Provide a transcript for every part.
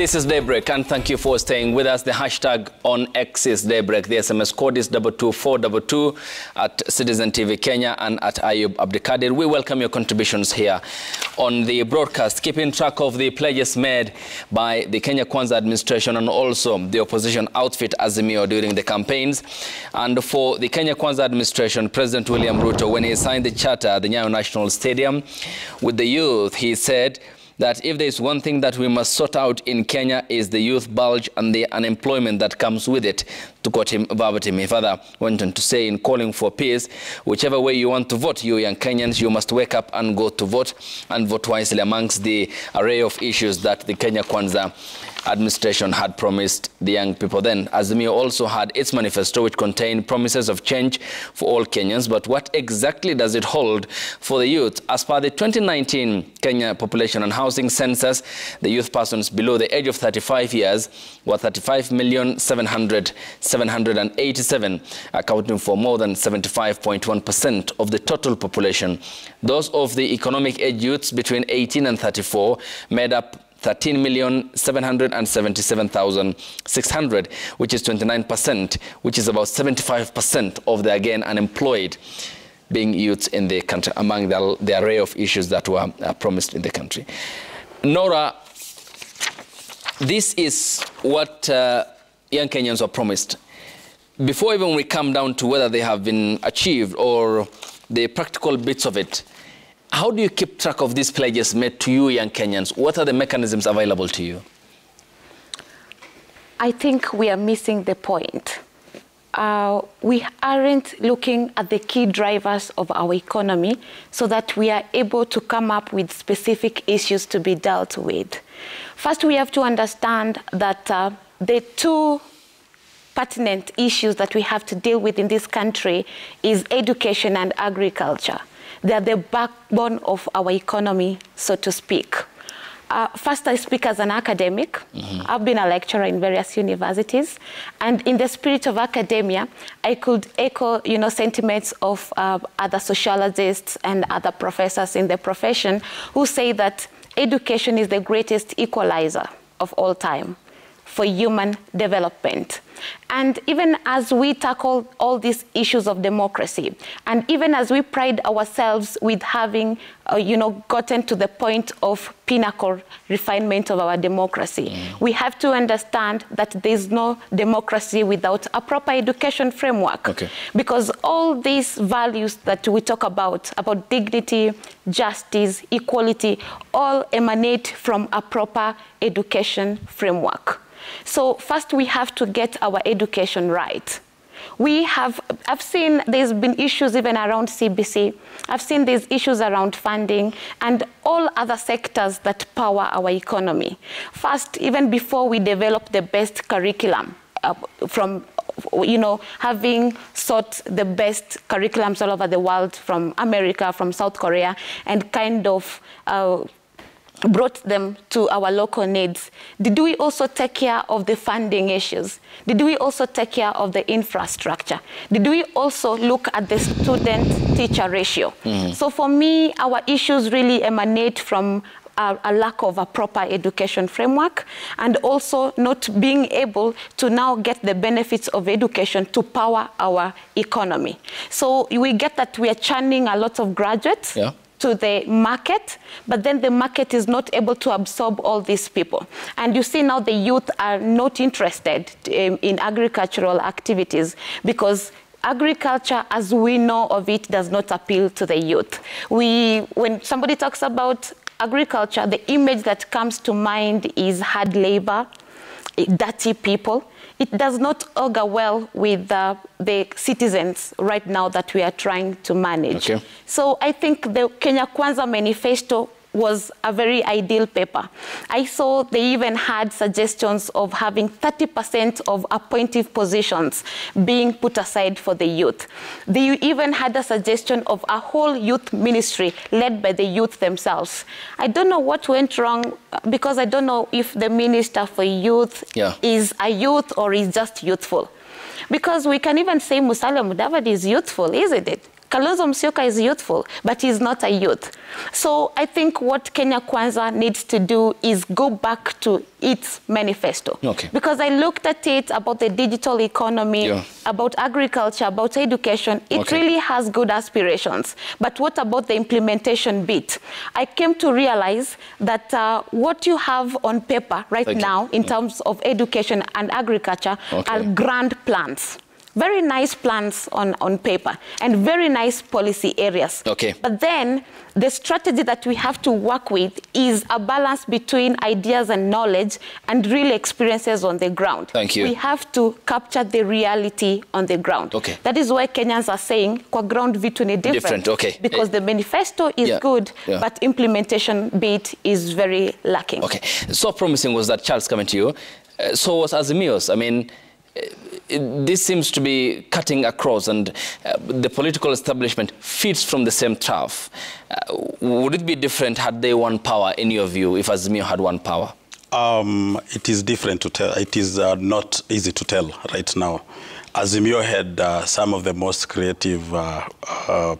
This is Daybreak, and thank you for staying with us. The hashtag on X is Daybreak. The SMS code is 22422 at Citizen TV Kenya and at Ayub Abdikadir. We welcome your contributions here on the broadcast, keeping track of the pledges made by the Kenya Kwanza administration and also the opposition outfit Azimio during the campaigns. And for the Kenya Kwanza administration, President William Ruto, when he signed the charter at the Nyayo National Stadium with the youth, he said that if there is one thing that we must sort out in Kenya is the youth bulge and the unemployment that comes with it, to quote him verbatim. He further went on to say, in calling for peace, whichever way you want to vote, you young Kenyans, you must wake up and go to vote, and vote wisely amongst the array of issues that the Kenya Kwanza administration had promised the young people then. Azimio also had its manifesto, which contained promises of change for all Kenyans. But what exactly does it hold for the youth? As per the 2019 Kenya Population and Housing Census, the youth persons below the age of 35 years were 35,787,787, accounting for more than 75.1% of the total population. Those of the economic age youths between 18 and 34 made up 13,777,600, which is 29%, which is about 75% of the again unemployed being youths in the country, among the array of issues that were promised in the country. Nora, this is what young Kenyans were promised. Before even we come down to whether they have been achieved or the practical bits of it, how do you keep track of these pledges made to you, young Kenyans? What are the mechanisms available to you? I think we are missing the point. We aren't looking at the key drivers of our economy so that we are able to come up with specific issues to be dealt with. First, we have to understand that the two pertinent issues that we have to deal with in this country is education and agriculture. They are the backbone of our economy, so to speak. First, I speak as an academic. I've been a lecturer in various universities. And in the spirit of academia, I could echo, sentiments of other sociologists and other professors in the profession who say that education is the greatest equalizer of all time for human development. And even as we tackle all these issues of democracy, and even as we pride ourselves with having, gotten to the point of pinnacle refinement of our democracy, we have to understand that there's no democracy without a proper education framework. Okay. Because all these values that we talk about dignity, justice, equality, all emanate from a proper education framework. So first we have to get our education right. I've seen there's been issues even around CBC. I've seen these issues around funding and all other sectors that power our economy. First, even before we develop the best curriculum, from having sought the best curriculums all over the world, from America, from South Korea, and kind of brought them to our local needs. Did we also take care of the funding issues? Did we also take care of the infrastructure? Did we also look at the student-teacher ratio? So for me, our issues really emanate from a lack of a proper education framework, and also not being able to now get the benefits of education to power our economy. So we get that we are churning a lot of graduates to the market, but then the market is not able to absorb all these people. And you see now the youth are not interested in agricultural activities because agriculture, as we know of it, does not appeal to the youth. When somebody talks about agriculture, the image that comes to mind is hard labor, dirty people. It does not augur well with the citizens right now that we are trying to manage. Okay. So I think the Kenya Kwanza manifesto was a very ideal paper. I saw they even had suggestions of having 30% of appointive positions being put aside for the youth. They even had a suggestion of a whole youth ministry led by the youth themselves. I don't know what went wrong, because I don't know if the Minister for Youth is a youth or is just youthful. Because we can even say Musalia Mudavadi is youthful, isn't it? Kalonzo Musyoka is youthful, but he's not a youth. So I think what Kenya Kwanza needs to do is go back to its manifesto. Okay. Because I looked at it about the digital economy, about agriculture, about education. It really has good aspirations. But what about the implementation bit? I came to realize that what you have on paper right now in terms of education and agriculture are grand plans. Very nice plans on paper and very nice policy areas. Okay. But then the strategy that we have to work with is a balance between ideas and knowledge and real experiences on the ground. Thank you. We have to capture the reality on the ground. Okay. That is why Kenyans are saying kwa ground vitu ni different. Okay. Because the manifesto is good, but implementation bit is very lacking. Okay. So promising was that, Charles, coming to you. So was Azimio's. I mean, this seems to be cutting across, and the political establishment feeds from the same trough. Would it be different had they won power, in your view, if Azimio had won power? It is different to tell. It is not easy to tell right now. Azimio had some of the most creative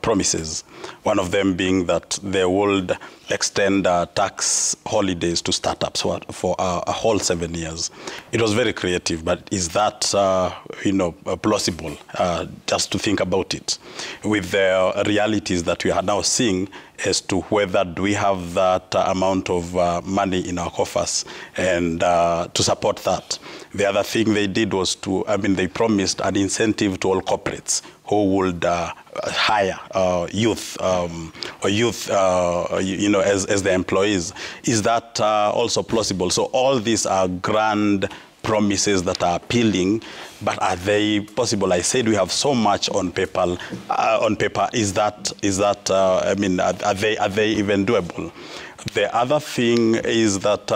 promises, one of them being that they would extend tax holidays to startups for a whole 7 years. It was very creative, but is that plausible? Just to think about it, with the realities that we are now seeing as to whether do we have that amount of money in our coffers and to support that. The other thing they did was they promised an incentive to all corporates who would hire youth as their employees. Is that also plausible? So all these are grand promises that are appealing, but are they possible? I said we have so much on paper. Is that are they even doable? The other thing is that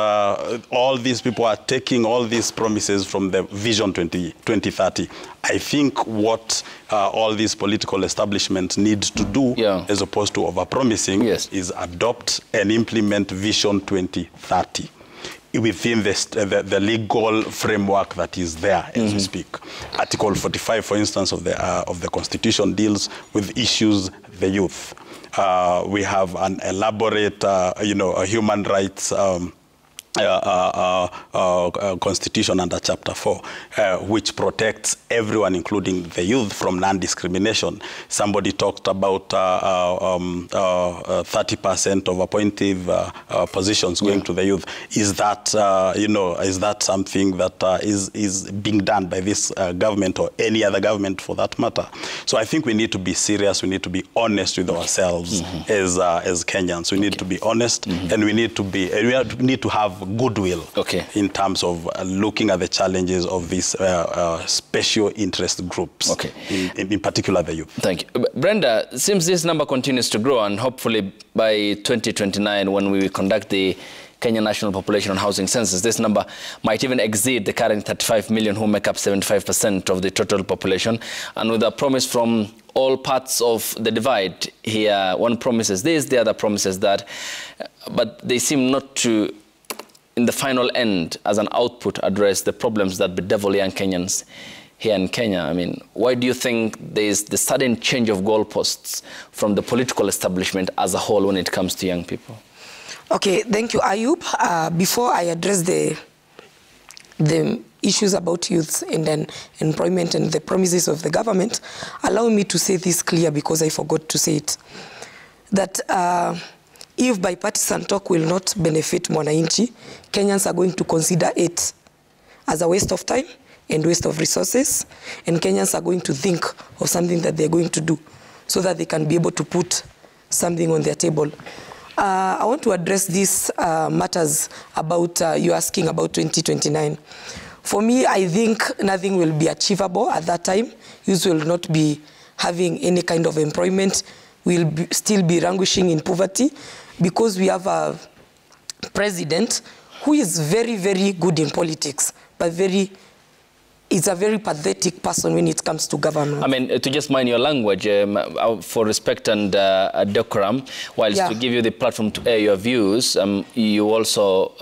all these people are taking all these promises from the Vision 2030. I think what all these political establishments need to do, as opposed to overpromising, is adopt and implement Vision 2030 within the legal framework that is there as we speak. Article 45, for instance, of the Constitution deals with issues the youth. We have an elaborate, a human rights constitution under Chapter 4, which protects everyone, including the youth, from non-discrimination. Somebody talked about 30% of appointive positions going to the youth. Is that, is that something that is being done by this government or any other government for that matter? So I think we need to be serious. We need to be honest with ourselves as Kenyans. We need to be honest, and we need to have goodwill in terms of looking at the challenges of these special interest groups, in particular the youth. Thank you. Brenda, since this number continues to grow, and hopefully by 2029, when we conduct the Kenya National Population and Housing Census, this number might even exceed the current 35 million who make up 75% of the total population. And with a promise from all parts of the divide here, one promises this, the other promises that, but they seem not to, in the final end, as an output, address the problems that bedevil young Kenyans here in Kenya. I mean, why do you think there is the sudden change of goalposts from the political establishment as a whole when it comes to young people? Okay, thank you, Ayub. Before I address the issues about youth and then employment and the promises of the government, allow me to say this clear because I forgot to say it. That if bipartisan talk will not benefit mwananchi, Kenyans are going to consider it as a waste of time and waste of resources, and Kenyans are going to think of something that they're going to do so that they can be able to put something on their table. I want to address these matters about, you asking about 2029. For me, I think nothing will be achievable at that time. Youth will not be having any kind of employment. We'll still be languishing in poverty because we have a president who is very, very good in politics, but very is a very pathetic person when it comes to government. I mean, to just mind your language, for respect and decorum, whilst to give you the platform to air your views, you also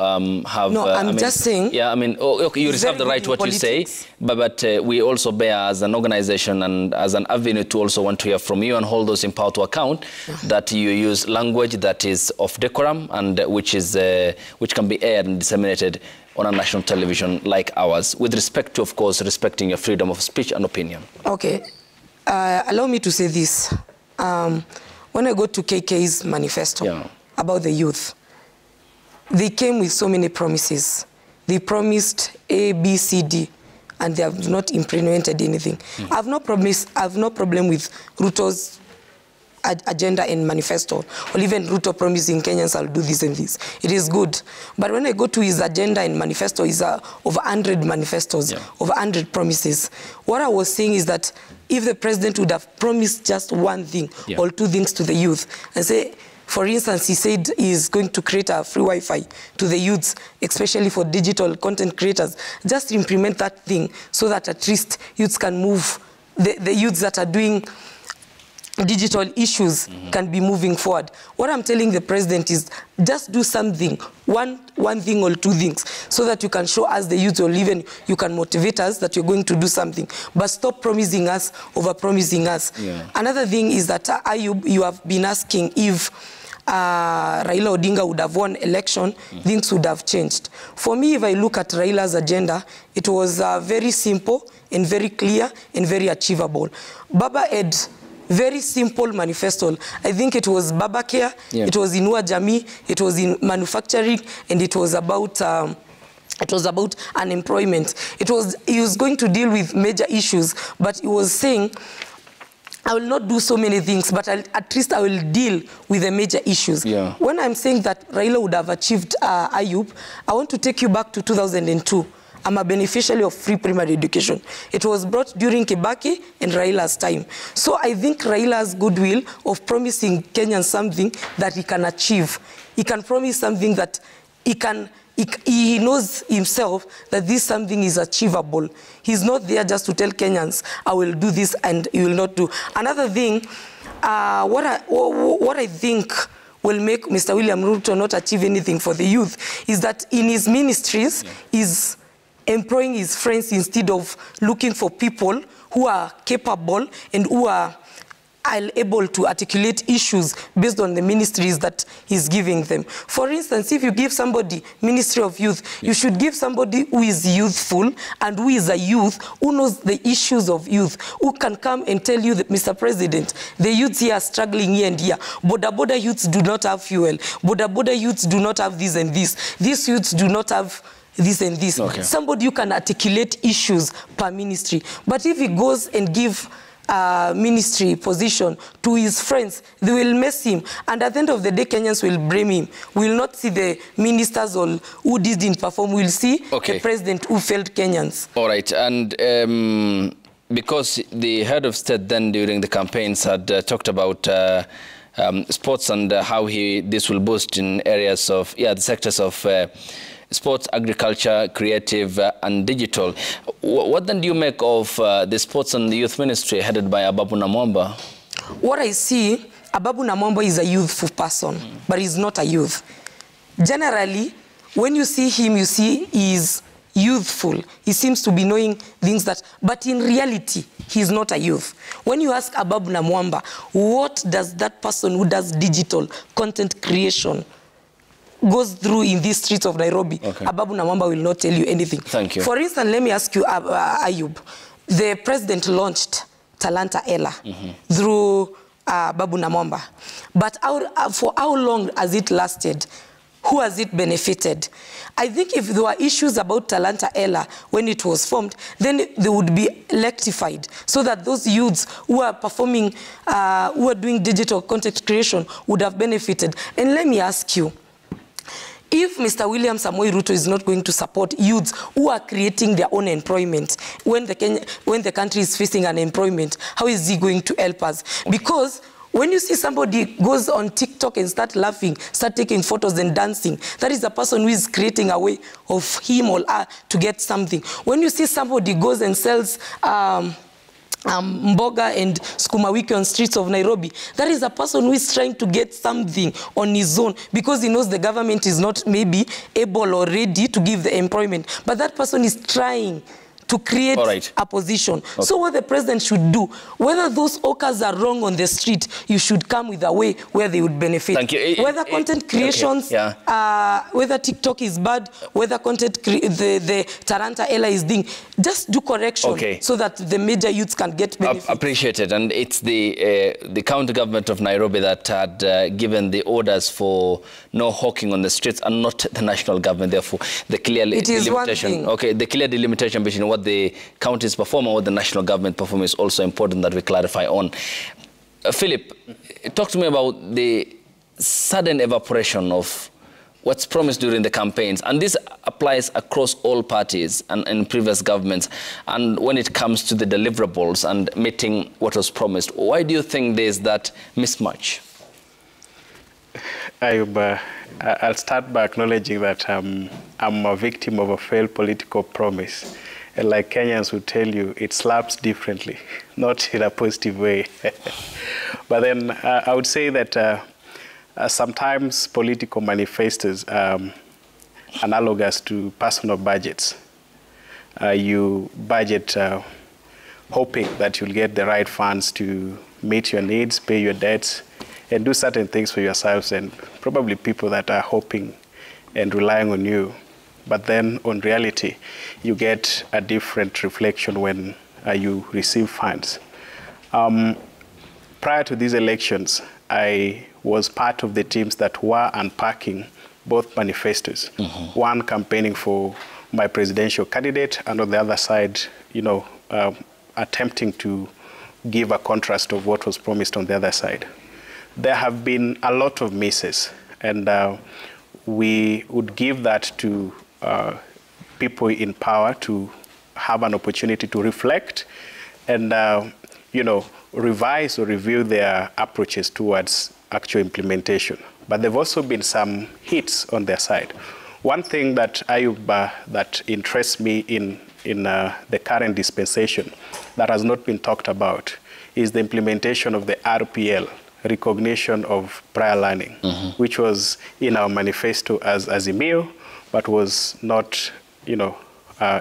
have... No, I'm just saying... Yeah, I mean, okay, you reserve the right to what you say, but we also bear as an organization and as an avenue to also want to hear from you and hold those in power to account that you use language that is of decorum and which can be aired and disseminated on a national television like ours, with respect to, of course, respecting your freedom of speech and opinion. Okay. Allow me to say this. When I go to KK's manifesto about the youth, they came with so many promises. They promised A, B, C, D, and they have not implemented anything. I have no problem with Ruto's agenda and manifesto, or even Ruto promising Kenyans I'll do this and this. It is good. But when I go to his agenda and manifesto, is over 100 manifestos, over 100 promises. What I was saying is that if the president would have promised just one thing or two things to the youth, and say, for instance, he said he's going to create a free Wi-Fi to the youths, especially for digital content creators. Just implement that thing so that at least youths can move, the youths that are doing digital issues can be moving forward. What I'm telling the president is just do something, one thing or two things, so that you can show us the youth, or even you can motivate us that you're going to do something. But stop promising us, over-promising us. Another thing is that Ayub, you have been asking if Raila Odinga would have won election, things would have changed. For me, if I look at Raila's agenda, it was very simple and very clear and very achievable. Baba had very simple manifesto. I think it was Baba Care, it was Inua Jamii, it was in manufacturing, and it was about unemployment. He was going to deal with major issues, but he was saying, I will not do so many things, but at least I will deal with the major issues. When I'm saying that Raila would have achieved Ayub, I want to take you back to 2002. I'm a beneficiary of free primary education. It was brought during Kibaki and Raila's time. So I think Raila's goodwill of promising Kenyans something that he can achieve. He can promise something that he knows himself that this something is achievable. He's not there just to tell Kenyans, I will do this and he will not do. Another thing, what I think will make Mr. William Ruto not achieve anything for the youth is that in his ministries, he's employing his friends instead of looking for people who are capable and who are able to articulate issues based on the ministries that he's giving them. For instance, if you give somebody Ministry of Youth, you should give somebody who is youthful and who is a youth, who knows the issues of youth, who can come and tell you that, Mr. President, the youths here are struggling here and here. Boda youths do not have fuel. Boda youths do not have this and this. These youths do not have this and this. Somebody who can articulate issues per ministry. But if he goes and give ministry position to his friends, they will mess him. And at the end of the day, Kenyans will blame him. We will not see the ministers or who didn't perform. We'll see the president who failed Kenyans. All right. And because the head of state then during the campaigns had talked about sports and how this will boost in areas of, the sectors of sports, agriculture, creative, and digital. What then do you make of the sports and the youth ministry headed by Ababu Namwamba? What I see, Ababu Namwamba is a youthful person, but he's not a youth. Generally, when you see him, you see he's youthful. He seems to be knowing things that, but in reality, he's not a youth. When you ask Ababu Namwamba, what does that person who does digital content creation goes through in these streets of Nairobi, Ababu Namwamba will not tell you anything. Thank you. For instance, let me ask you, Ayub, the president launched Talanta Ella through Ababu Namwamba. But for how long has it lasted? Who has it benefited? I think if there were issues about Talanta Ella when it was formed, then they would be rectified so that those youths who are performing, who are doing digital content creation would have benefited. And let me ask you, if Mr. William Samoei Ruto is not going to support youths who are creating their own employment when the country is facing unemployment, how is he going to help us? Because When you see somebody goes on TikTok and start laughing, start taking photos and dancing, that is a person who is creating a way of him or her to get something. When you see somebody goes and sells mboga and sukuma wiki on streets of Nairobi, that is a person who is trying to get something on his own because he knows the government is not maybe able or ready to give the employment. But that person is trying to create a position. Okay. So what the president should do, whether those hawkers are wrong on the street, you should come with a way where they would benefit. Thank you. Whether content creations, whether TikTok is bad, whether content the Taranta Ella is doing, just do correction so that the major youths can get benefit. Appreciated. And it's the county government of Nairobi that had given the orders for no hawking on the streets and not the national government. Therefore, the clear delimitation. The clear delimitation between what the counties perform and what the national government perform is also important that we clarify on. Philip, talk to me about the sudden evaporation of what's promised during the campaigns. And this applies across all parties and in previous governments. And when it comes to the deliverables and meeting what was promised, why do you think there's that mismatch? I'll start by acknowledging that I'm a victim of a failed political promise. And like Kenyans will tell you, it slaps differently, not in a positive way. But then I would say that sometimes political manifestos analogous to personal budgets. You budget hoping that you'll get the right funds to meet your needs, pay your debts, and do certain things for yourselves and probably people that are hoping and relying on you. But then, on reality, you get a different reflection when you receive funds. Prior to these elections, I was part of the teams that were unpacking both manifestos. One campaigning for my presidential candidate, and on the other side, attempting to give a contrast of what was promised on the other side. There have been a lot of misses, and we would give that to people in power to have an opportunity to reflect and, revise or review their approaches towards actual implementation. But there have also been some hits on their side. One thing that that interests me in the current dispensation that has not been talked about is the implementation of the RPL, recognition of prior learning, which was in our manifesto as Azimio, but was not,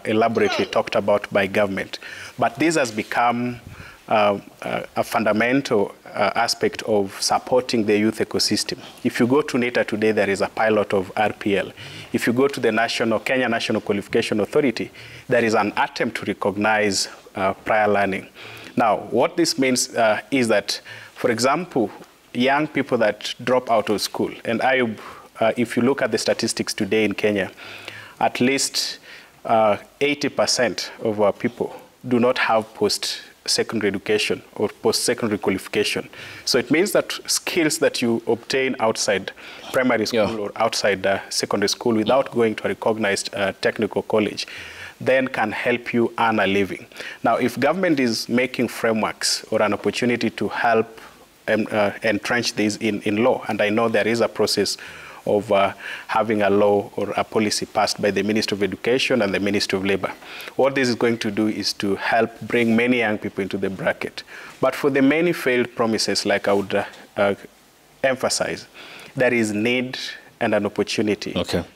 elaborately talked about by government. But this has become a fundamental aspect of supporting the youth ecosystem. If you go to NITA today, there is a pilot of RPL. If you go to the Kenya National Qualification Authority, there is an attempt to recognize prior learning. Now, what this means is that, for example, young people that drop out of school, and if you look at the statistics today in Kenya, at least 80% of our people do not have post-secondary education or post-secondary qualification. So it means that skills that you obtain outside primary school or outside secondary school without going to a recognized technical college then can help you earn a living. Now, if government is making frameworks or an opportunity to help entrench these in law, and I know there is a process of having a law or a policy passed by the Ministry of Education and the Ministry of Labor. What this is going to do is to help bring many young people into the bracket. But for the many failed promises, like I would emphasize, there is need and an opportunity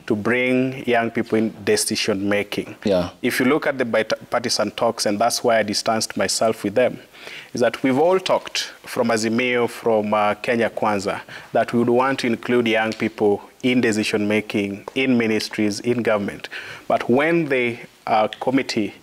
to bring young people in decision making. If you look at the bipartisan talks, and that's why I distanced myself with them, is that we've all talked from Azimio, from Kenya Kwanza, that we would want to include young people in decision making, in ministries, in government. But when the committee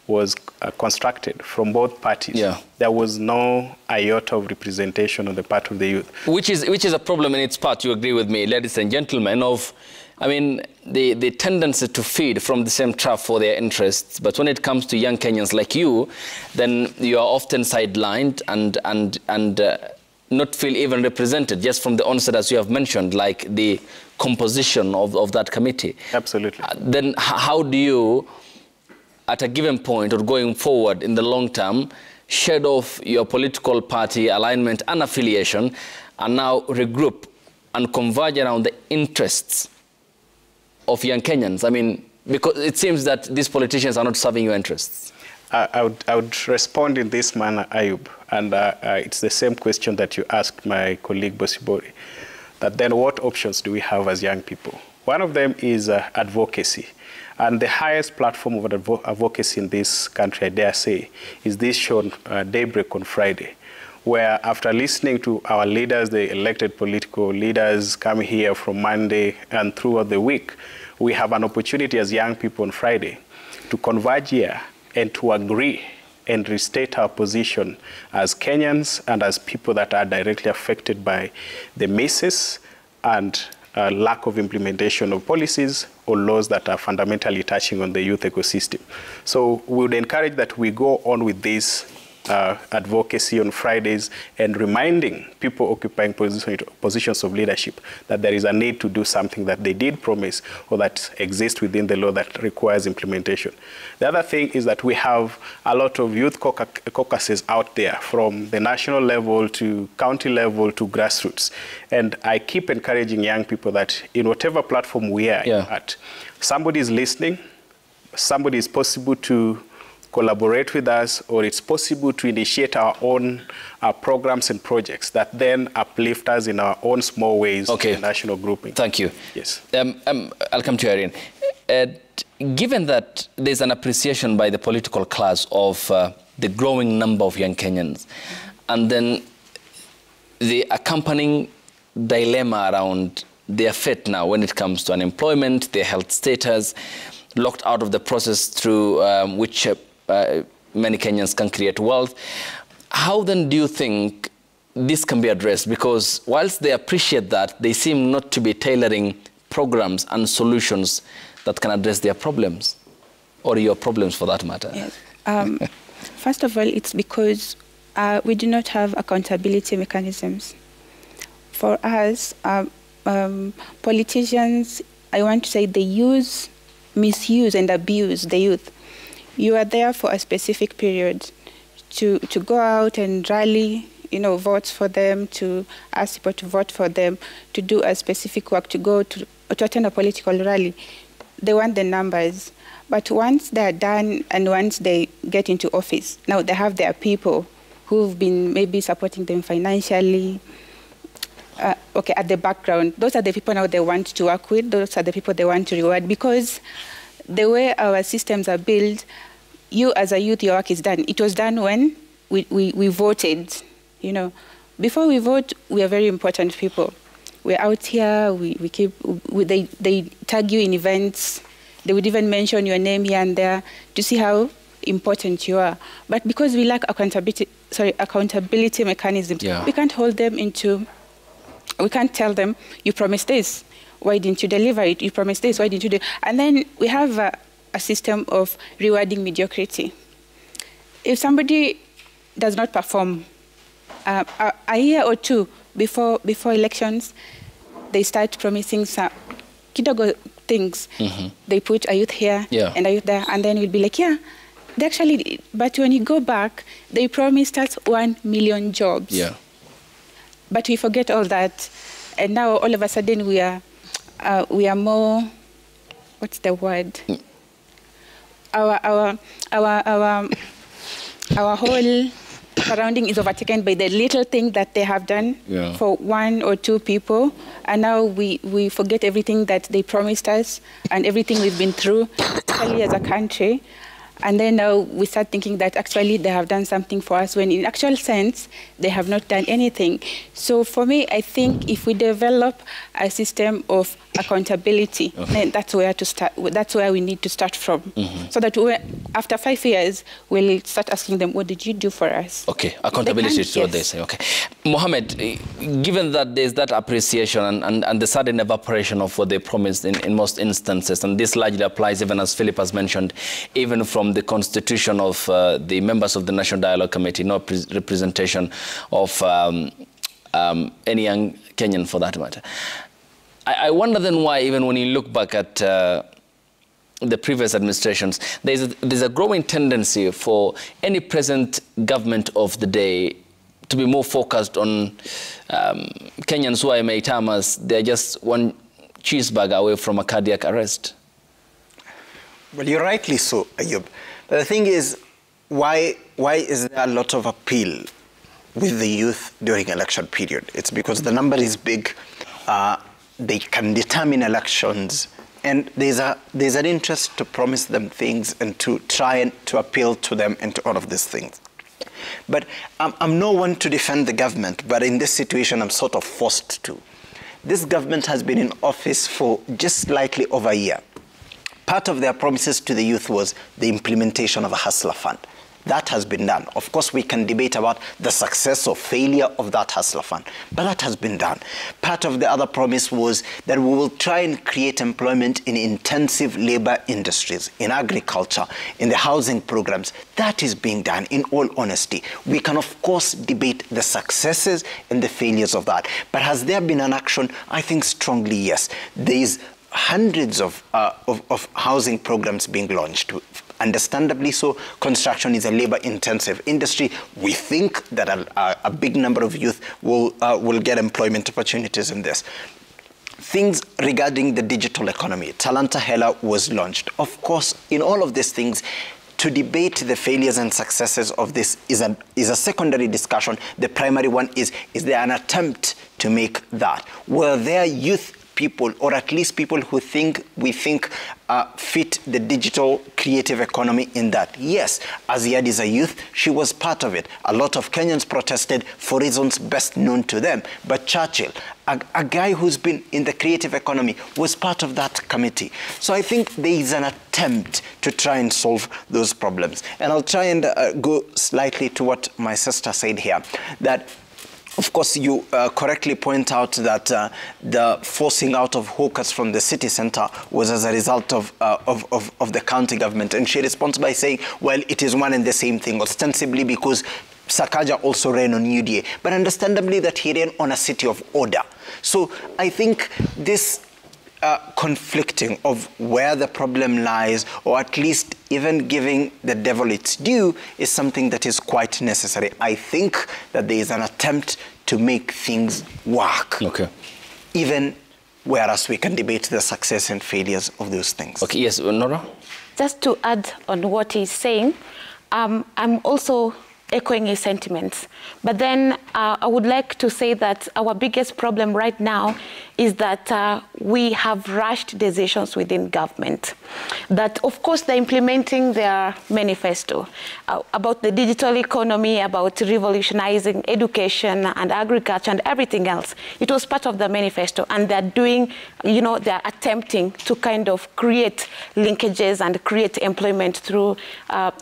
was constructed from both parties, there was no iota of representation on the part of the youth. Which is a problem in its part, you agree with me, ladies and gentlemen, of, I mean, the tendency to feed from the same trough for their interests. But when it comes to young Kenyans like you, then you are often sidelined and not feel even represented, just from the onset, as you have mentioned, like the composition of that committee. Absolutely. Then how do you, at a given point or going forward in the long term, shed off your political party alignment and affiliation and now regroup and converge around the interests of young Kenyans? I mean, because it seems that these politicians are not serving your interests. I would respond in this manner, Ayub, and it's the same question that you asked my colleague Bosibori, that then what options do we have as young people? One of them is advocacy. And the highest platform of advocacy in this country, I dare say, is this show, Daybreak on Friday, where after listening to our leaders, the elected political leaders coming here from Monday and throughout the week, we have an opportunity as young people on Friday to converge here and to agree and restate our position as Kenyans and as people that are directly affected by the misses and lack of implementation of policies or laws that are fundamentally touching on the youth ecosystem. So we would encourage that we go on with this advocacy on Fridays and reminding people occupying positions of leadership that there is a need to do something that they did promise or that exists within the law that requires implementation. The other thing is that we have a lot of youth caucuses out there from the national level to county level to grassroots. And I keep encouraging young people that in whatever platform we are at, somebody is listening, somebody is possible to collaborate with us, or it's possible to initiate our own programs and projects that then uplift us in our own small ways in the national grouping. Thank you. Yes. I'll come to you, Irene. Given that there's an appreciation by the political class of the growing number of young Kenyans, and then the accompanying dilemma around their fate now when it comes to unemployment, their health status, locked out of the process through which many Kenyans can create wealth. How then do you think this can be addressed? Because whilst they appreciate that, they seem not to be tailoring programs and solutions that can address their problems, or your problems for that matter. Yes. First of all, it's because we do not have accountability mechanisms. For us, politicians, I want to say they misuse and abuse the youth. You are there for a specific period to go out and rally, votes for them, to ask people to vote for them, to do a specific work, to go to attend a political rally. They want the numbers. But once they're done and once they get into office, now they have their people who've been maybe supporting them financially, at the background. Those are the people now they want to work with. Those are the people they want to reward, because the way our systems are built, you as a youth, your work is done. It was done when we voted. Before we vote, we are very important people. We're out here. They tag you in events. They would even mention your name here and there to see how important you are. But because we lack accountability mechanisms, we can't hold them into. We can't tell them, you promised this. Why didn't you deliver it? You promised this. Why didn't you do it? And then we have a system of rewarding mediocrity. If somebody does not perform a year or two before elections, they start promising some kidogo things. They put a youth here and a youth there, and then we'll be like, they actually did. But when you go back, they promised us 1 million jobs. But we forget all that, and now all of a sudden we are more. What's the word? Our whole surrounding is overtaken by the little thing that they have done for one or two people, and now we forget everything that they promised us and everything we've been through, especially as a country. And then now we start thinking that actually they have done something for us, when in actual sense, they have not done anything. So for me, I think if we develop a system of accountability, then that's where to start. That's where we need to start from. So that after 5 years, we'll start asking them, what did you do for us? Okay, accountability is what they say. Okay. Mohammed, given that there's that appreciation and the sudden evaporation of what they promised in most instances, and this largely applies, even as Philip has mentioned, even from the constitution of the members of the National Dialogue Committee, no representation of any young Kenyan for that matter. I wonder then why, even when you look back at the previous administrations, there's a growing tendency for any present government of the day to be more focused on Kenyans who I may term as they're just one cheeseburger away from a cardiac arrest. Well, you're rightly so, Ayub. But the thing is, why is there a lot of appeal with the youth during election period? It's because the number is big. They can determine elections, and there's an interest to promise them things and to try and to appeal to them and to all of these things. But I'm no one to defend the government, but in this situation, I'm sort of forced to. This government has been in office for just slightly over a year. Part of their promises to the youth was the implementation of a hustler fund. That has been done. Of course, we can debate about the success or failure of that hustler fund, but that has been done. Part of the other promise was that we will try and create employment in intensive labor industries, in agriculture, in the housing programs. That is being done, in all honesty. We can, of course, debate the successes and the failures of that. But has there been an action? I think strongly yes. There is hundreds of housing programs being launched. Understandably so, construction is a labor-intensive industry. We think that a big number of youth will get employment opportunities in this. Things regarding the digital economy, Talanta Hela was launched. Of course, in all of these things, to debate the failures and successes of this is a secondary discussion. The primary one is there an attempt to make that? Were there youth people, or at least people who we think fit the digital creative economy in that? Yes, Aziad is a youth. She was part of it. A lot of Kenyans protested for reasons best known to them. But Churchill, a guy who's been in the creative economy, was part of that committee. So I think there is an attempt to try and solve those problems. And I'll try and go slightly to what my sister said here, that of course, you correctly point out that the forcing out of hawkers from the city center was as a result of the county government. And she responds by saying, well, it is one and the same thing, ostensibly because Sakaja also ran on UDA, but understandably that he ran on a city of order. So I think this conflicting of where the problem lies, or at least even giving the devil its due, is something that is quite necessary. I think that there is an attempt to make things work. Okay. Even whereas we can debate the success and failures of those things. Okay, yes, Nora? Just to add on what he's saying, I'm also echoing his sentiments. But then I would like to say that our biggest problem right now is that we have rushed decisions within government. That, of course, they're implementing their manifesto about the digital economy, about revolutionizing education and agriculture and everything else. It was part of the manifesto, and they're doing, they're attempting to kind of create linkages and create employment through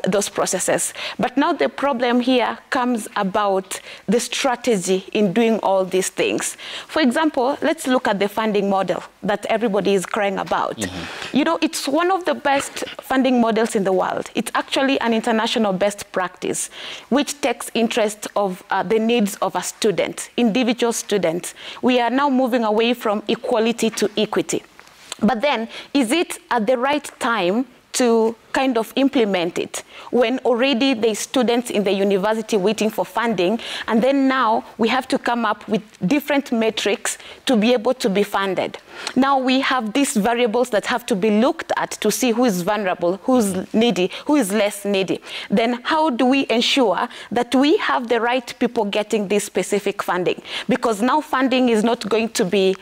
those processes. But now the problem here comes about the strategy in doing all these things. For example, let's look at the funding model that everybody is crying about. Mm-hmm. It's one of the best funding models in the world. It's actually an international best practice, which takes interest of the needs of a student, individual student. We are now moving away from equality to equity. But then, is it at the right time to kind of implement it when already there's students in the university waiting for funding, and then now we have to come up with different metrics to be able to be funded? Now we have these variables that have to be looked at to see who is vulnerable, who's needy, who is less needy. Then how do we ensure that we have the right people getting this specific funding? Because now funding is not going to be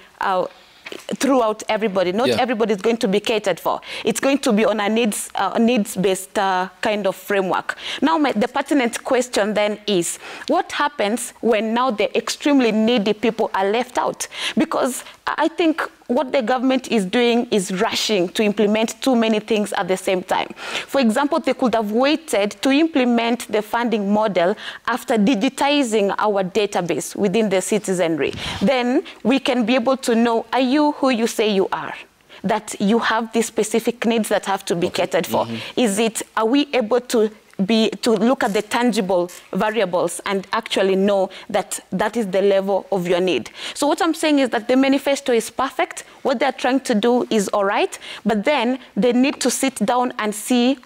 throughout everybody. Not everybody is going to be catered for. It's going to be on a needs-based kind of framework. Now, the pertinent question then is, what happens when now the extremely needy people are left out? Because I think what the government is doing is rushing to implement too many things at the same time. For example, they could have waited to implement the funding model after digitizing our database within the citizenry. Then we can be able to know, are you who you say you are? That you have these specific needs that have to be catered for. Mm-hmm. Are we able to to look at the tangible variables and actually know that that is the level of your need. So what I'm saying is that the manifesto is perfect. What they're trying to do is all right, but then they need to sit down and see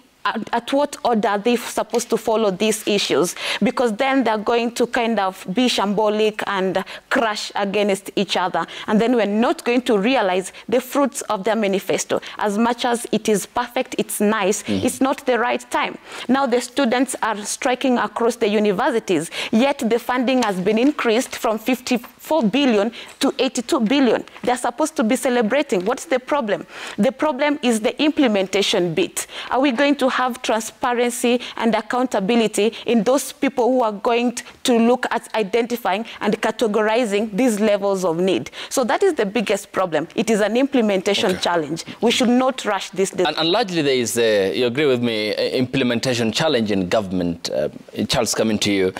at what order are they supposed to follow these issues, because then they're going to kind of be shambolic and crash against each other. And then we're not going to realize the fruits of their manifesto. As much as it is perfect, it's nice, it's not the right time. Now the students are striking across the universities, yet the funding has been increased from 54 billion to 82 billion. They're supposed to be celebrating. What's the problem? The problem is the implementation bit. Are we going to have transparency and accountability in those people who are going to look at identifying and categorizing these levels of need? So that is the biggest problem. It is an implementation challenge. We should not rush this. And largely there is, you agree with me, implementation challenge in government. Charles, coming to you,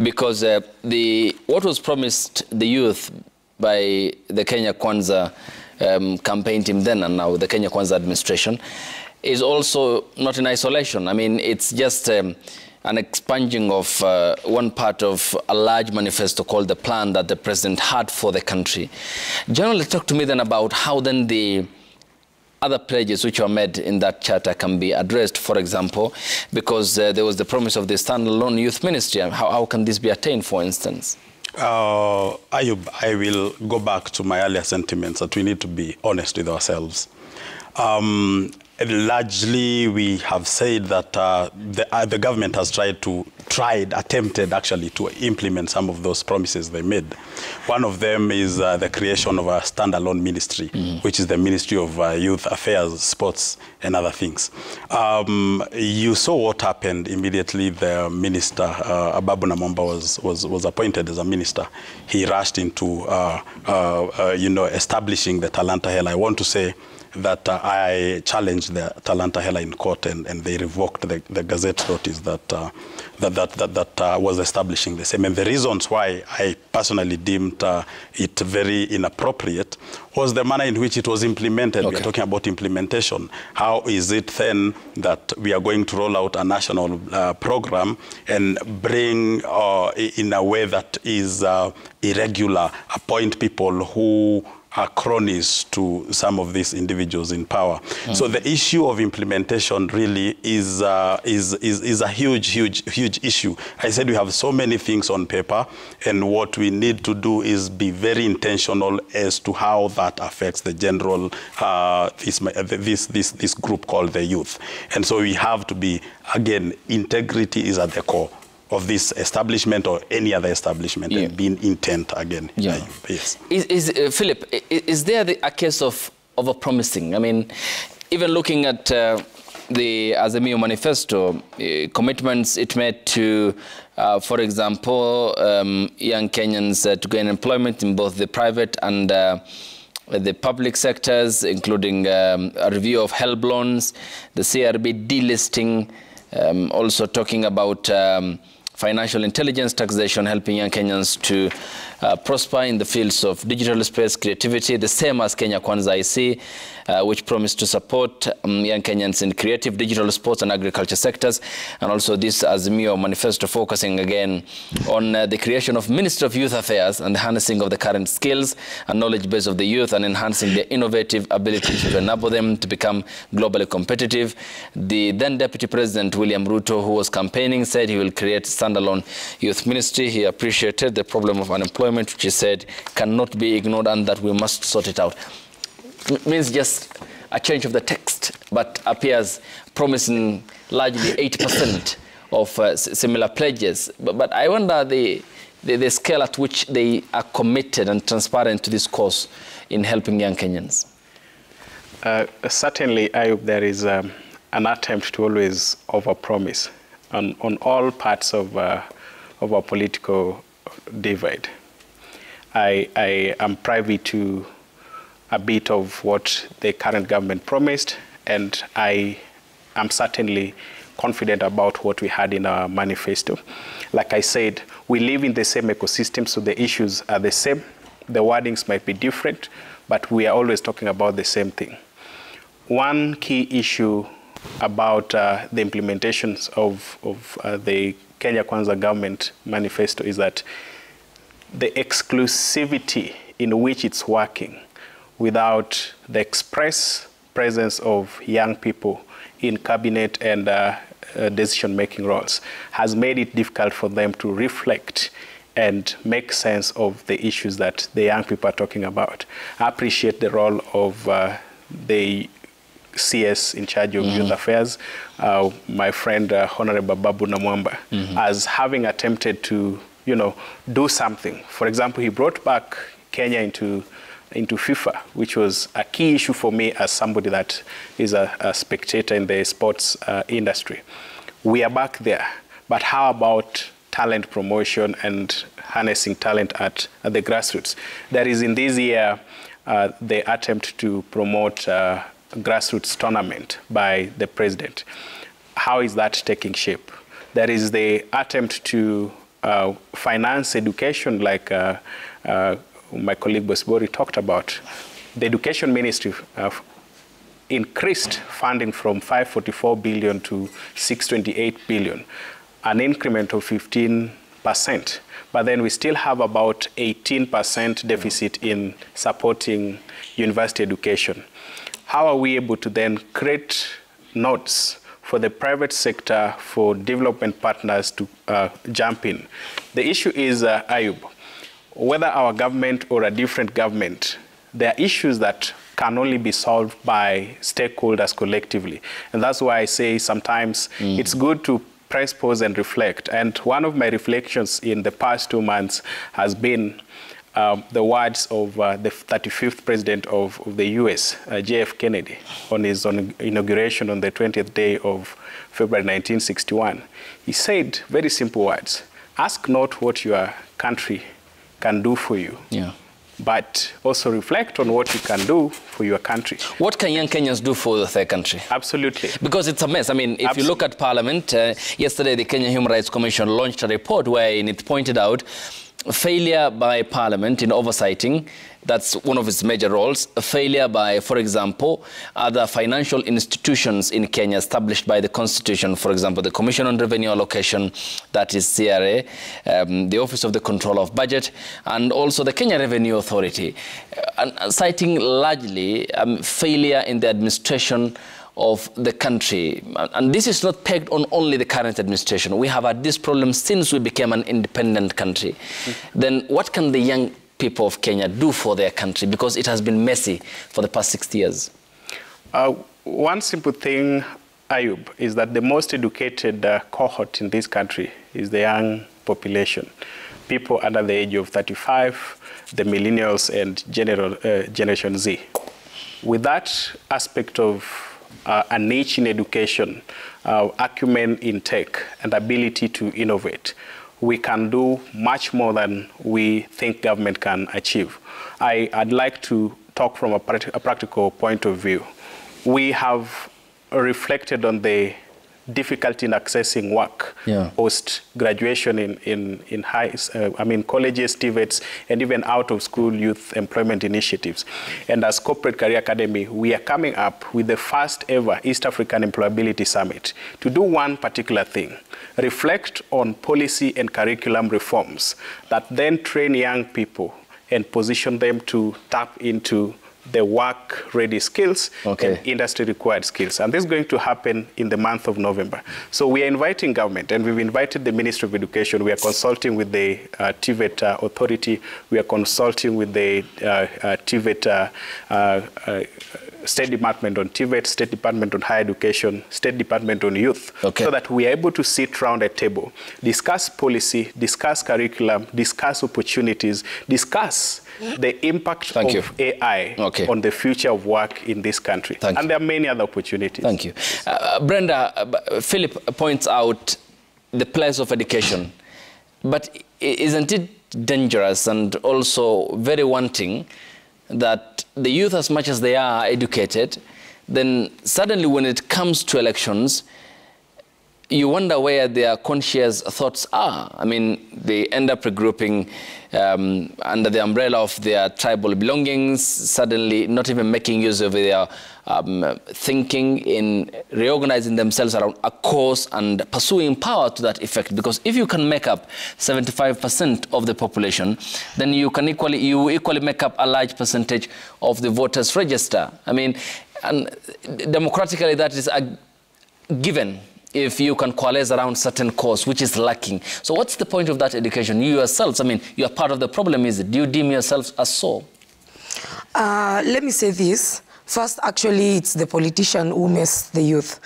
because what was promised the youth by the Kenya Kwanza campaign team then and now the Kenya Kwanza administration is also not in isolation. I mean, it's just an expunging of one part of a large manifesto called the plan that the president had for the country. Generally, talk to me then about how then the other pledges which were made in that charter can be addressed, for example, because there was the promise of the standalone youth ministry. How can this be attained, for instance? Ayub, I will go back to my earlier sentiments that we need to be honest with ourselves. Largely, we have said that the government has attempted actually to implement some of those promises they made. One of them is the creation of a standalone ministry, which is the Ministry of Youth Affairs, Sports, and other things. You saw what happened immediately. The minister, Ababu Namwamba, was appointed as a minister. He rushed into, establishing the Talanta Hela. I want to say that I challenged the Talanta Hela in court, and they revoked the Gazette notice that was establishing the same. And the reasons why I personally deemed it very inappropriate was the manner in which it was implemented. We are talking about implementation. How is it then that we are going to roll out a national program and bring, in a way that is irregular, appoint people who are cronies to some of these individuals in power? So the issue of implementation really is a huge issue. I said we have so many things on paper, and what we need to do is be very intentional as to how that affects the general this group called the youth. And so we have to be, again, integrity is at the core of this establishment or any other establishment, and being intent again. Yes. Philip, is there a case of over-promising? I mean, even looking at the Azimio manifesto, commitments it made to, for example, young Kenyans to gain employment in both the private and the public sectors, including a review of HELB loans, the CRB delisting, also talking about financial intelligence taxation, helping young Kenyans to prosper in the fields of digital space, creativity, the same as Kenya Kwanza IC, which promised to support young Kenyans in creative, digital, sports and agriculture sectors. And also this Azimio manifesto focusing again on the creation of Ministry of Youth Affairs and the harnessing of the current skills and knowledge base of the youth and enhancing their innovative abilities to enable them to become globally competitive. The then Deputy President William Ruto, who was campaigning, said he will create standalone youth ministry. He appreciated the problem of unemployment, which he said cannot be ignored and that we must sort it out. Means just a change of the text, but appears promising largely 80% of similar pledges. But I wonder the scale at which they are committed and transparent to this cause in helping young Kenyans. Certainly, there is an attempt to always overpromise on all parts of our political divide. I am privy to a bit of what the current government promised, and I am certainly confident about what we had in our manifesto. Like I said, we live in the same ecosystem, so the issues are the same. The wordings might be different, but we are always talking about the same thing. One key issue about the implementations of the Kenya Kwanza government manifesto is that the exclusivity in which it's working without the express presence of young people in cabinet and decision-making roles has made it difficult for them to reflect and make sense of the issues that the young people are talking about. I appreciate the role of the CS in charge of youth affairs, my friend Honorable Babu Namwamba, as having attempted to, do something. For example, he brought back Kenya into FIFA, which was a key issue for me as somebody that is a spectator in the sports industry. We are back there, but how about talent promotion and harnessing talent at the grassroots? There is in this year the attempt to promote grassroots tournament by the president. How is that taking shape? There is the attempt to finance education like my colleague Bosbori talked about. The Education Ministry increased funding from 544 billion to 628 billion, an increment of 15%. But then we still have about 18% deficit in supporting university education. How are we able to then create nodes for the private sector, for development partners to jump in? The issue is, Ayub, whether our government or a different government, there are issues that can only be solved by stakeholders collectively. And that's why I say sometimes it's good to press pause and reflect. And one of my reflections in the past 2 months has been the words of the 35th president of the US, J.F. Kennedy, on his inauguration on the 20th day of February 1961. He said very simple words: ask not what your country can do for you, but also reflect on what you can do for your country. What can young Kenyans do for their country? Absolutely. Because it's a mess. I mean, if you look at Parliament, yesterday the Kenya Human Rights Commission launched a report wherein it pointed out failure by Parliament in oversighting, that's one of its major roles. A failure by, for example, other financial institutions in Kenya established by the Constitution, for example, the Commission on Revenue Allocation, that is CRA, the Office of the Control of Budget, and also the Kenya Revenue Authority, citing largely failure in the administration of the country. And this is not pegged on only the current administration. We have had this problem since we became an independent country. Then what can the young people of Kenya do for their country? Because it has been messy for the past 60 years. One simple thing, Ayub, is that the most educated cohort in this country is the young population. People under the age of 35, the millennials and Generation Z. With that aspect of a niche in education, acumen in tech, and ability to innovate, we can do much more than we think government can achieve. I'd like to talk from a practical point of view. We have reflected on the difficulty in accessing work post-graduation in colleges, TVETs, and even out-of-school youth employment initiatives. And as Corporate Career Academy, we are coming up with the first ever East African Employability Summit to do one particular thing: reflect on policy and curriculum reforms that then train young people and position them to tap into the work-ready skills and industry-required skills. And this is going to happen in the month of November. So we are inviting government, and we've invited the Ministry of Education. We are consulting with the TVET authority. We are consulting with the TVET State Department on TVET, State Department on Higher Education, State Department on Youth, so that we are able to sit around a table, discuss policy, discuss curriculum, discuss opportunities, discuss the impact of AI on the future of work in this country. And there are many other opportunities. Thank you. Brenda, Philip points out the place of education, but isn't it dangerous and also very wanting that the youth, as much as they are educated, then suddenly when it comes to elections, you wonder where their conscious thoughts are. I mean, they end up regrouping under the umbrella of their tribal belongings, suddenly not even making use of their thinking in reorganizing themselves around a cause and pursuing power to that effect. Because if you can make up 75% of the population, then you equally make up a large percentage of the voters register. I mean, and democratically that is a given if you can coalesce around certain cause, which is lacking. So what's the point of that education? You yourselves, I mean, you are part of the problem, is it? Do you deem yourselves as so? Let me say this. First, actually, it's the politician who mess the youth.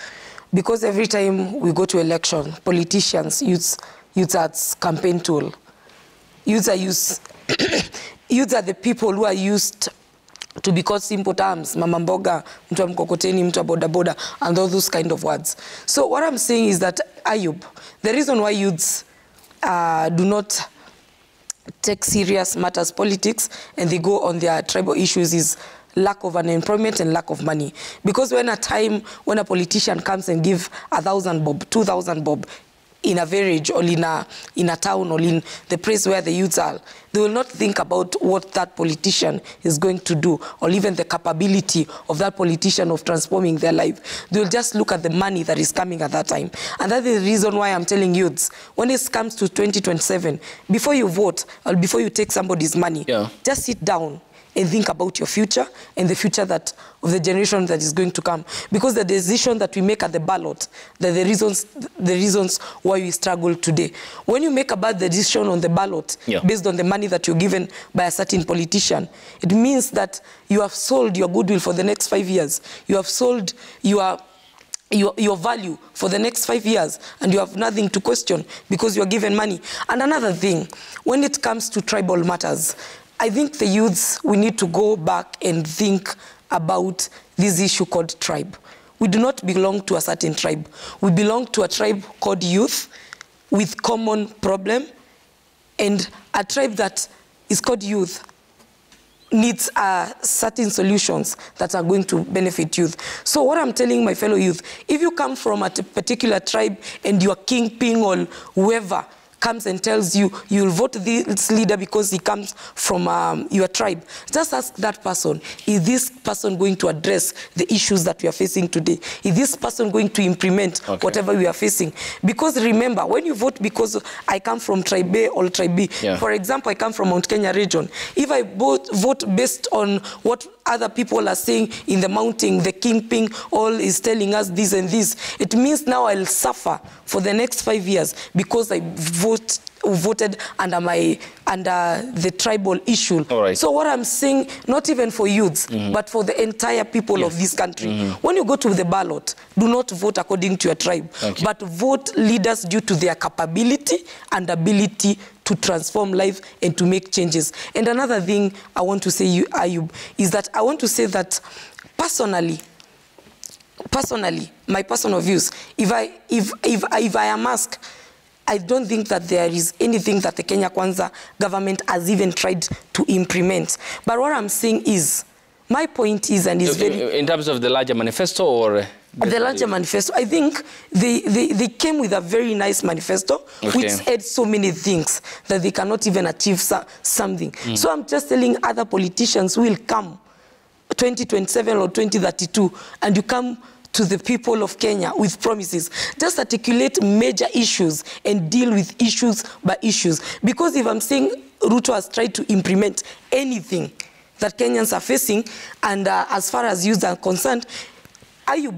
Because every time we go to election, politicians use as campaign tool. Youths are the people who are used to be called simple terms, mama mboga, mtu wa mkokoteni, mtu wa boda boda, and all those kind of words. So what I'm saying is that, Ayub, the reason why youths do not take serious matters politics and they go on their tribal issues is lack of unemployment and lack of money. Because when a politician comes and give 1,000 bob, 2,000 bob, in a village or in a town or in the place where the youths are, they will not think about what that politician is going to do or even the capability of that politician of transforming their life. They will just look at the money that is coming at that time. And that is the reason why I'm telling youths, when it comes to 2027, before you vote or before you take somebody's money, just sit down and think about your future and the future of the generation that is going to come. Because the decision that we make at the ballot, the reasons why we struggle today. When you make a bad decision on the ballot based on the money that you're given by a certain politician, it means that you have sold your goodwill for the next 5 years. You have sold your value for the next 5 years, and you have nothing to question because you are given money. And another thing, when it comes to tribal matters, I think the youths, we need to go back and think about this issue called tribe. We do not belong to a certain tribe. We belong to a tribe called youth with common problem, and a tribe that is called youth needs certain solutions that are going to benefit youth. So what I'm telling my fellow youth, if you come from a particular tribe and your kingpin or whoever comes and tells you you'll vote this leader because he comes from your tribe, just ask that person, is this person going to address the issues that we are facing today? Is this person going to implement whatever we are facing? Because remember, when you vote because I come from tribe A or tribe B, for example, I come from Mount Kenya region, if I vote based on what other people are saying in the mountain, the kingpin all is telling us this and this, it means now I'll suffer for the next 5 years because I voted under the tribal issue. So what I'm saying, not even for youths, but for the entire people of this country, when you go to the ballot, do not vote according to your tribe, but vote leaders due to their capability and ability to transform life and to make changes. And another thing I want to say, Ayub, is that I want to say that personally, my personal views, if I am asked, I don't think that there is anything that the Kenya Kwanza government has even tried to implement. But what I'm saying is, my point is, and is very... In terms of the larger manifesto or... The larger manifesto, I think they came with a very nice manifesto, which said so many things that they cannot even achieve something. So I'm just telling other politicians who will come 2027 or 2032, and you come to the people of Kenya with promises. Just articulate major issues and deal with issues by issues. Because if I'm saying Ruto has tried to implement anything that Kenyans are facing, and as far as youth are concerned,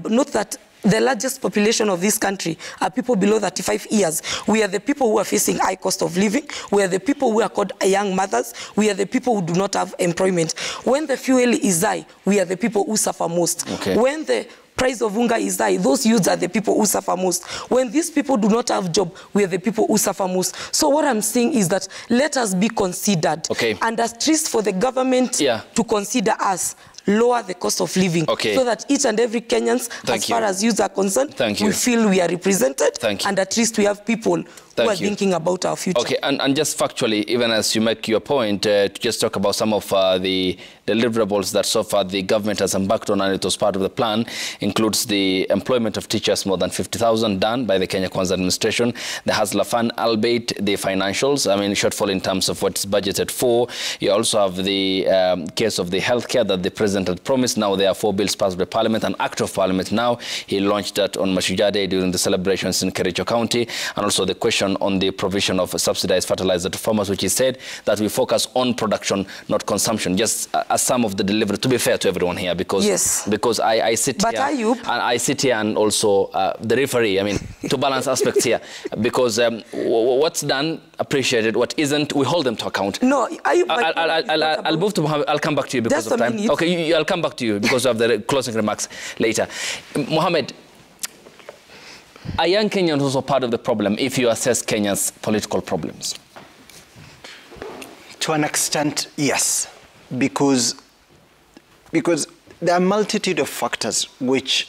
note that the largest population of this country are people below 35 years. We are the people who are facing high cost of living. We are the people who are called young mothers. We are the people who do not have employment. When the fuel is high, we are the people who suffer most. When the price of unga is high, those youths are the people who suffer most. When these people do not have job, we are the people who suffer most. So what I'm saying is that let us be considered. And at least for the government to consider us, lower the cost of living, so that each and every Kenyans, as far as youths are concerned, we feel we are represented, and at least we have people who are thinking about our future. Okay, and just factually, even as you make your point, to just talk about some of the deliverables that so far the government has embarked on, and it was part of the plan, includes the employment of teachers, more than 50,000 done by the Kenya Kwanza administration, the Hustler Fund, albeit the financials, I mean, shortfall in terms of what's budgeted for. You also have the case of the healthcare that the president had promised. Now there are 4 bills passed by Parliament, an act of Parliament now. He launched that on Mashujaa Day during the celebrations in Kericho County, and also the question on the provision of subsidized fertilizer to farmers, which he said that we focus on production, not consumption. Just as some of the delivery, to be fair to everyone here, because I sit here and also the referee, I mean, to balance aspects here, because what's done, appreciated, what isn't, we hold them to account. No, I'll move to Mohammed. I'll come back to you because of time. Okay, I'll come back to you because of the closing remarks later. Mohammed, are young Kenyans also part of the problem if you assess Kenya's political problems? To an extent, yes, because there are a multitude of factors which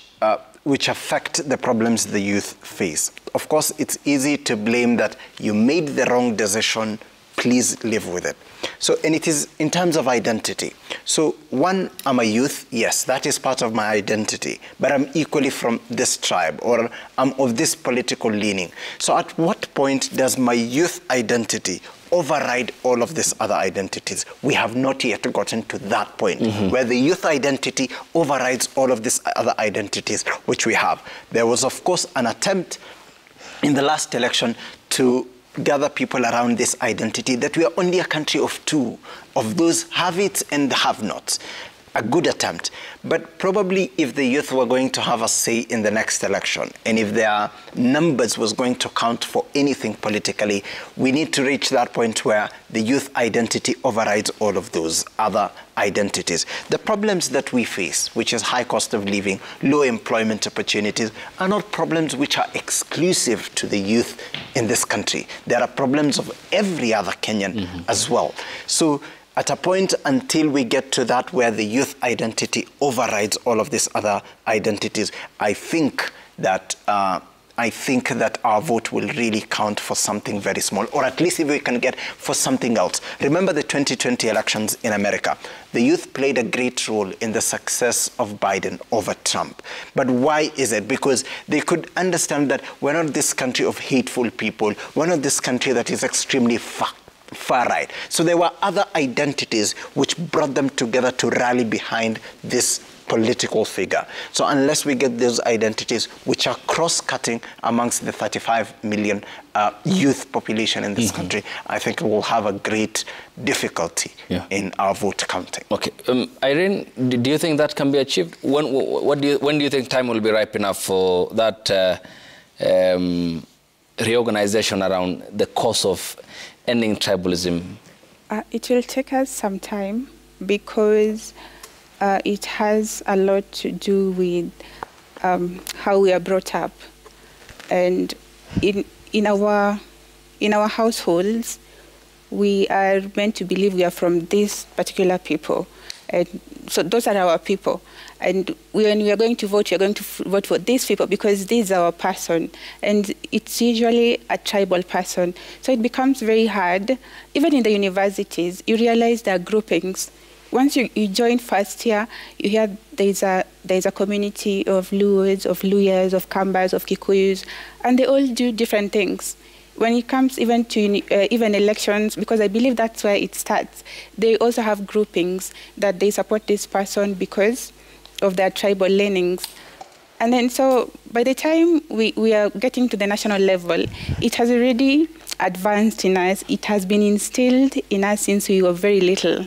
affect the problems the youth face. Of course, it's easy to blame that you made the wrong decision, please live with it. So, and it is in terms of identity. So, one, I'm a youth, yes, that is part of my identity, but I'm equally from this tribe, or I'm of this political leaning. So at what point does my youth identity override all of these other identities? We have not yet gotten to that point where the youth identity overrides all of these other identities which we have. There was, of course, an attempt in the last election to gather people around this identity that we are only a country of 2, of those have it and have not. A good attempt. But probably if the youth were going to have a say in the next election, and if their numbers was going to count for anything politically, we need to reach that point where the youth identity overrides all of those other identities. The problems that we face, which is high cost of living, low employment opportunities, are not problems which are exclusive to the youth in this country. There are problems of every other Kenyan as well. So at a point until we get to that where the youth identity overrides all of these other identities, I think that our vote will really count for something very small, or at least if we can get for something else. Remember the 2020 elections in America. The youth played a great role in the success of Biden over Trump. But why is it? Because they could understand that we're not this country of hateful people. We're not this country that is extremely far right. So there were other identities which brought them together to rally behind this political figure. So unless we get those identities which are cross-cutting amongst the 35 million youth population in this country, I think we will have a great difficulty in our vote counting. Okay. Irene, do you think that can be achieved? When do you think time will be ripe enough for that reorganization around the cause of ending tribalism? It will take us some time because it has a lot to do with how we are brought up, and in our households we are meant to believe we are from this particular people, and so those are our people. And when we are going to vote, we are going to vote for these people because this is our person. And it's usually a tribal person. So it becomes very hard. Even in the universities, you realize there are groupings. Once you join first year, you hear there's a community of Luos, of Luyas, of Kambas, of Kikuyus, and they all do different things. When it comes even to even elections, because I believe that's where it starts, they also have groupings that they support this person because of their tribal leanings. And then so by the time we are getting to the national level, it has already advanced in us. It has been instilled in us since we were very little,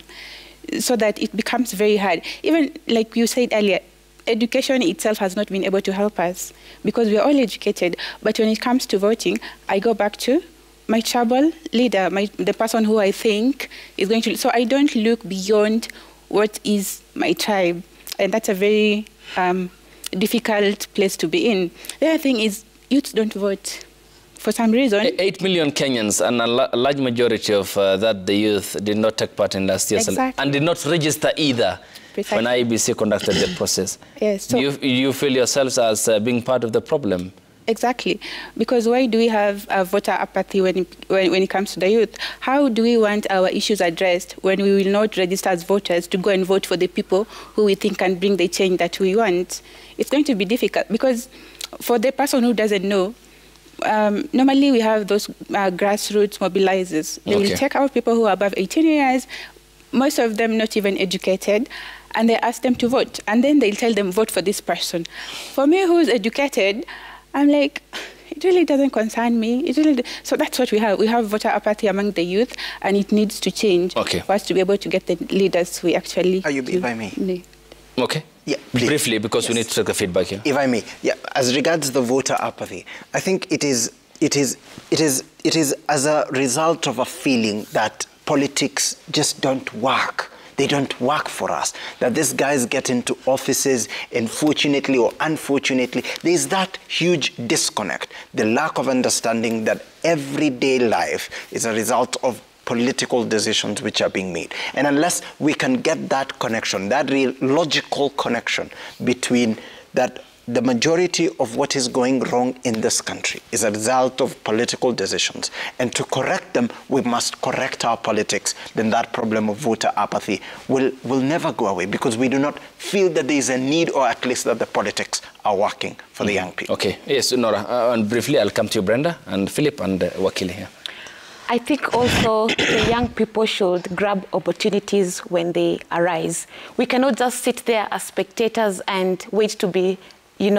so that it becomes very hard. Even like you said earlier, education itself has not been able to help us because we are all educated. But when it comes to voting, I go back to my tribal leader, the person who I think is going to. So I don't look beyond what is my tribe. And that's a very difficult place to be in. The other thing is youth don't vote for some reason. 8 million Kenyans, and a large majority of that, the youth, did not take part in last year's and did not register either when IEBC conducted the process. Yes. So you feel yourselves as being part of the problem? Exactly, because why do we have voter apathy when it comes to the youth? How do we want our issues addressed when we will not register as voters to go and vote for the people who we think can bring the change that we want? It's going to be difficult because for the person who doesn't know, normally we have those grassroots mobilizers. They will take out people who are above 18 years, most of them not even educated, and they ask them to vote. And then they'll tell them, vote for this person. For me, who's educated, I'm like, it really doesn't concern me. So that's what we have. We have voter apathy among the youth, and it needs to change for us to be able to get the leaders we actually... Are you by me? Okay. Yeah, please. Briefly, because we need to take the feedback here. If I may, yeah. As regards the voter apathy, I think it is as a result of a feeling that politics just don't work. They don't work for us. That these guys get into offices, and fortunately or unfortunately, there's that huge disconnect. The lack of understanding that everyday life is a result of political decisions which are being made. And unless we can get that connection, that real logical connection between that the majority of what is going wrong in this country is a result of political decisions. And to correct them, we must correct our politics. Then that problem of voter apathy will never go away, because we do not feel that there is a need, or at least that the politics are working for the young people. Okay. Yes, Nora. And briefly, I'll come to you, Brenda, and Philip, and Wakili here. I think also the young people should grab opportunities when they arise. We cannot just sit there as spectators and wait to be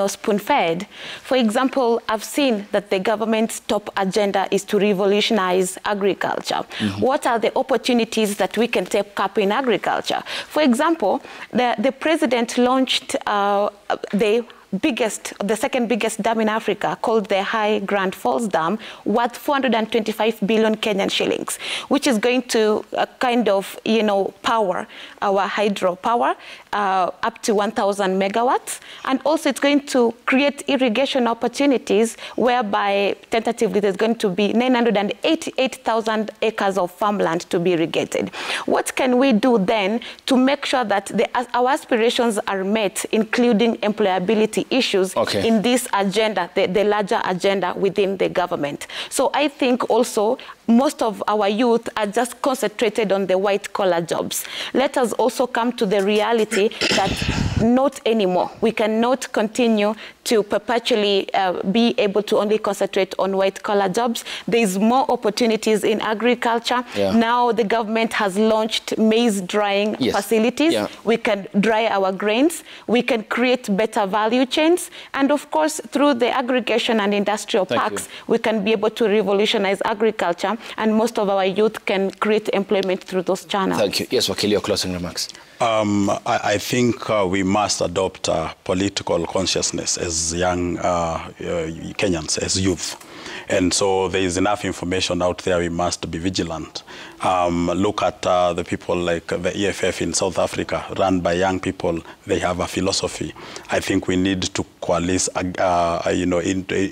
spoon-fed. For example, I've seen that the government's top agenda is to revolutionize agriculture. What are the opportunities that we can take up in agriculture? For example, the president launched the second biggest dam in Africa, called the High Grand Falls Dam, worth 425 billion Kenyan shillings, which is going to power our hydropower up to 1,000 megawatts. And also it's going to create irrigation opportunities, whereby tentatively there's going to be 988,000 acres of farmland to be irrigated. What can we do then to make sure that our aspirations are met, including employability issues in this agenda, the larger agenda within the government? So I think also most of our youth are just concentrated on the white-collar jobs. Let us also come to the reality that not anymore. We cannot continue to perpetually be able to only concentrate on white-collar jobs. There's more opportunities in agriculture. Now the government has launched maize drying facilities. We can dry our grains. We can create better value chains. And of course, through the aggregation and industrial parks, we can be able to revolutionize agriculture, and most of our youth can create employment through those channels. Thank you. Yes, Wakili, your closing remarks. I think we must adopt political consciousness as young Kenyans, as youth. And so there is enough information out there. We must be vigilant. Look at the people like the EFF in South Africa, run by young people. They have a philosophy. I think we need to coalesce,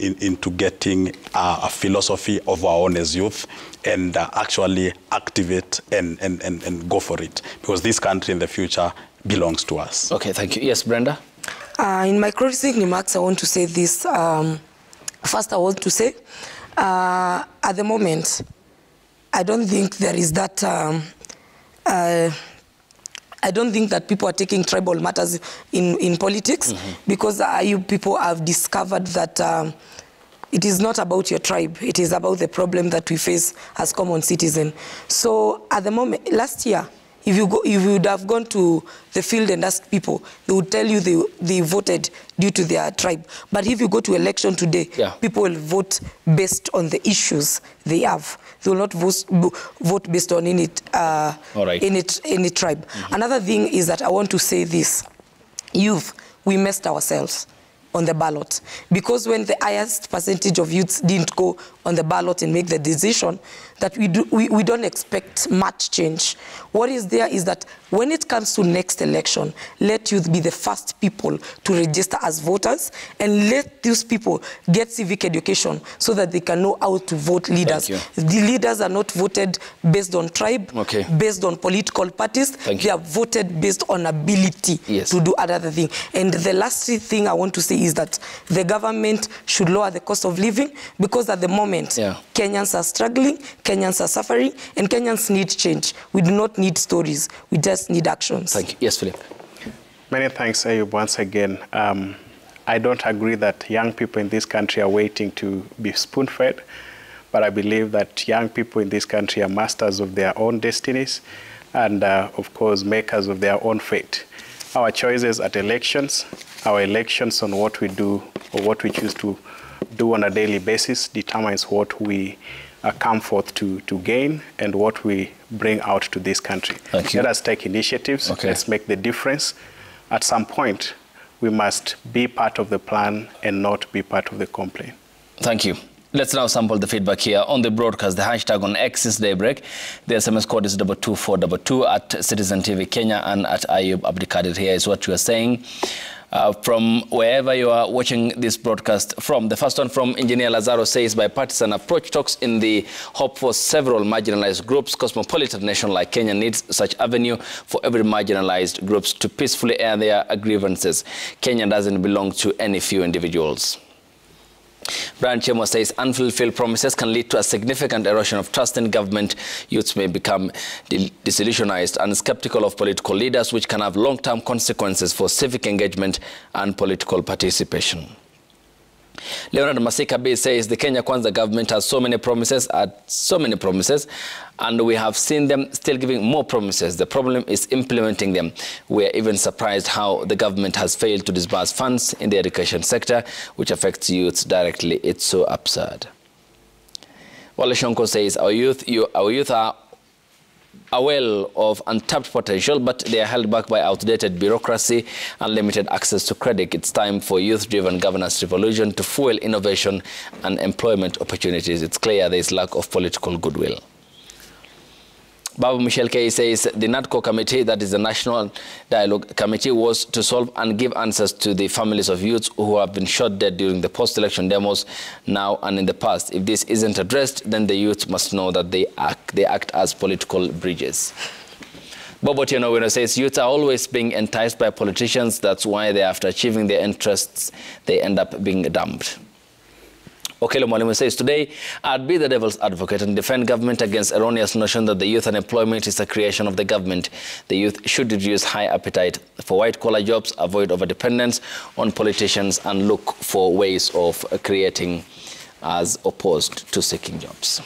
into getting a philosophy of our own as youth, and actually activate and go for it, because this country in the future belongs to us. Okay, thank you. Yes, Brenda? In my closing remarks, I want to say this. First, I want to say, at the moment, I don't think there is that, I don't think that people are taking tribal matters in politics, because you people have discovered that it is not about your tribe. It is about the problem that we face as common citizens. So at the moment, last year, if you would have gone to the field and asked people, they would tell you they voted due to their tribe. But if you go to election today, people will vote based on the issues they have. They will not vote based on any tribe. Another thing is that I want to say this. Youth, we messed ourselves on the ballot, because when the highest percentage of youths didn't go on the ballot and make the decision, that we don't expect much change. What is there is that when it comes to next election, let youth be the first people to register as voters, and let these people get civic education so that they can know how to vote leaders. The leaders are not voted based on tribe, based on political parties. They are voted based on ability to do other things. And the last thing I want to say is that the government should lower the cost of living, because at the moment, Kenyans are struggling, Kenyans are suffering, and Kenyans need change. We do not need stories. We just need actions. Thank you. Yes, Philip. Many thanks, Ayub, once again. I don't agree that young people in this country are waiting to be spoon-fed, but I believe that young people in this country are masters of their own destinies and, of course, makers of their own fate. Our choices at elections, our elections on what we do or what we choose to do on a daily basis determines what we come forth to gain and what we bring out to this country. Let us take initiatives. Let's make the difference. At some point, we must be part of the plan and not be part of the complaint. Thank you. Let's now sample the feedback here on the broadcast. The hashtag on X is Daybreak. The SMS code is 22422 at Citizen TV Kenya and at Ayub Abdikadir. Here is what you are saying. From wherever you are watching this broadcast from. The first one from Engineer Lazaro says, bipartisan approach talks in the hope for several marginalized groups. Cosmopolitan nation like Kenya needs such avenue for every marginalized groups to peacefully air their grievances. Kenya doesn't belong to any few individuals. Brian Chemo says unfulfilled promises can lead to a significant erosion of trust in government. Youths may become disillusionized and skeptical of political leaders, which can have long-term consequences for civic engagement and political participation. Leonard Masikabi says the Kenya Kwanza government has so many promises, and we have seen them still giving more promises. The problem is implementing them. We are even surprised how the government has failed to disburse funds in the education sector, which affects youths directly. It's so absurd. Wale Shonko says our youth are a well of untapped potential, but they are held back by outdated bureaucracy and limited access to credit. It's time for youth-driven governance revolution to fuel innovation and employment opportunities. It's clear there is lack of political goodwill. Babu Michel K says the NADCO committee, that is the National Dialogue Committee, was to solve and give answers to the families of youths who have been shot dead during the post-election demos now and in the past. If this isn't addressed, then the youth must know that they act as political bridges. Bobo Tieno says youth are always being enticed by politicians. That's why they, after achieving their interests, they end up being dumped. Okelo Mwalimu says, today, I'd be the devil's advocate and defend government against erroneous notion that the youth unemployment is a creation of the government. The youth should reduce high appetite for white-collar jobs, avoid overdependence on politicians, and look for ways of creating as opposed to seeking jobs.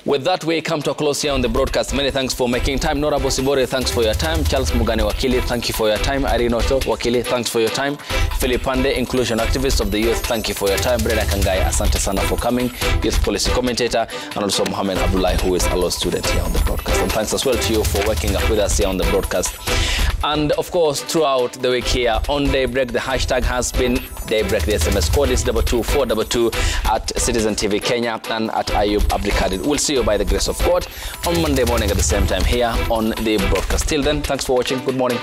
With that, we come to a close here on the broadcast. Many thanks for making time. Nora Bosibore, thanks for your time. Charles Mugane Wakili, thank you for your time. Irene Oto Wakili, thanks for your time. Philip Pande, inclusion activist of the youth, thank you for your time. Brenda Kangai, asante sana for coming. Youth policy commentator, and also Mohammed Abdullahi, who is a law student here on the broadcast. And thanks as well to you for working up with us here on the broadcast. And of course, throughout the week here on Daybreak, the hashtag has been Daybreak. The SMS code is 22422 at Citizen TV Kenya and at Ayub Abdikadir. We'll see you by the grace of God on Monday morning at the same time here on the broadcast. Till then, thanks for watching. Good morning.